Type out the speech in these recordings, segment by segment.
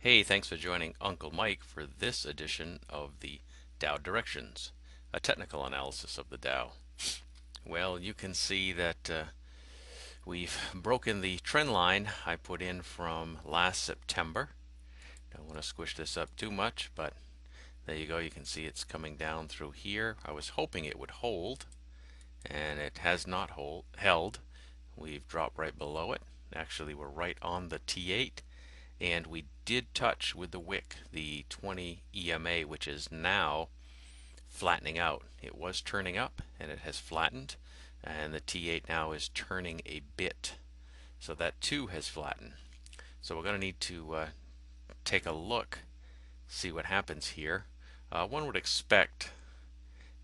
Hey, thanks for joining Uncle Mike for this edition of the Dow Directions, a technical analysis of the Dow. Well, you can see that we've broken the trend line I put in from last September. Don't want to squish this up too much, but there you go. You can see it's coming down through here. I was hoping it would hold, and it has not held. We've dropped right below it. Actually, we're right on the T8. And we did touch with the wick the 20 EMA, which is now flattening out. It was turning up and it has flattened, and the T8 now is turning a bit. So that too has flattened. So we're going to need to take a look, see what happens here. One would expect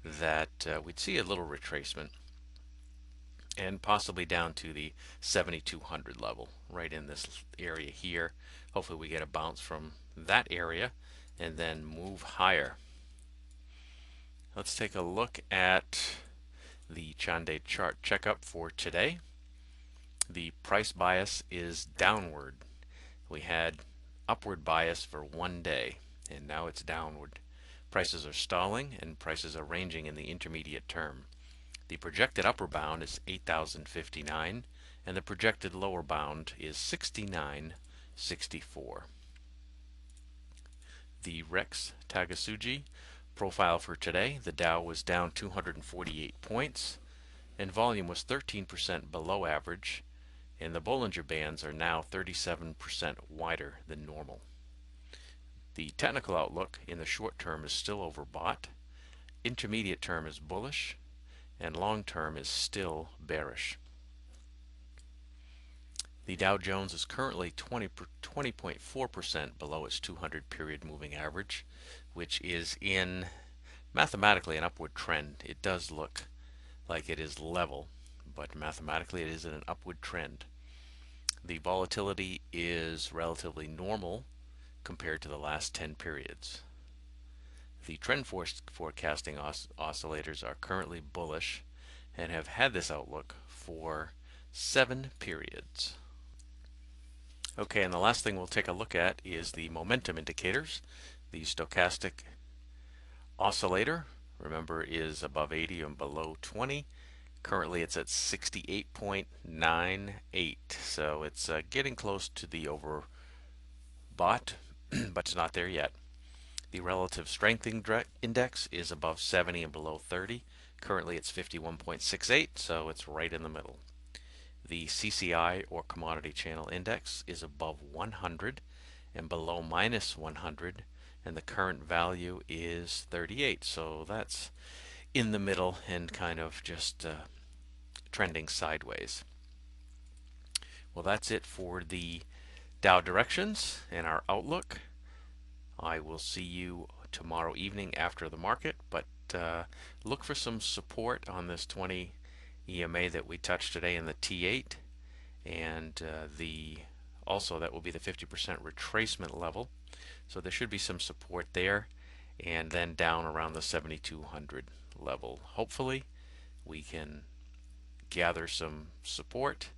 that we'd see a little retracement and possibly down to the 7200 level right in this area here. Hopefully we get a bounce from that area and then move higher. Let's take a look at the Chande chart checkup for today. The price bias is downward. We had upward bias for one day and now it's downward. Prices are stalling and prices are ranging in the intermediate term. The projected upper bound is 8,059 and the projected lower bound is 6964. The Rex Takasugi profile for today, the Dow was down 248 points and volume was 13% below average, and the Bollinger Bands are now 37% wider than normal. The technical outlook in the short term is still overbought, intermediate term is bullish, and long term is still bearish. The Dow Jones is currently 20.4% below its 200 period moving average, which is in mathematically an upward trend. It does look like it is level, but mathematically it is in an upward trend. The volatility is relatively normal compared to the last 10 periods. The trend forecasting oscillators are currently bullish and have had this outlook for 7 periods. Okay, and the last thing we'll take a look at is the momentum indicators. The stochastic oscillator, remember, is above 80 and below 20. Currently it's at 68.98, so it's getting close to the overbought, but it's not there yet. The relative strength index is above 70 and below 30. Currently it's 51.68, so it's right in the middle. The CCI, or Commodity Channel Index, is above 100 and below minus 100, and the current value is 38, so that's in the middle and kind of just trending sideways. Well, that's it for the Dow directions and our outlook. I will see you tomorrow evening after the market, but look for some support on this 20 EMA that we touched today in the T8, and also that will be the 50% retracement level. So there should be some support there, and then down around the 7200 level. Hopefully we can gather some support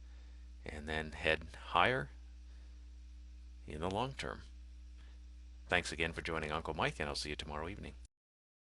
and then head higher in the long term. Thanks again for joining Uncle Mike, and I'll see you tomorrow evening.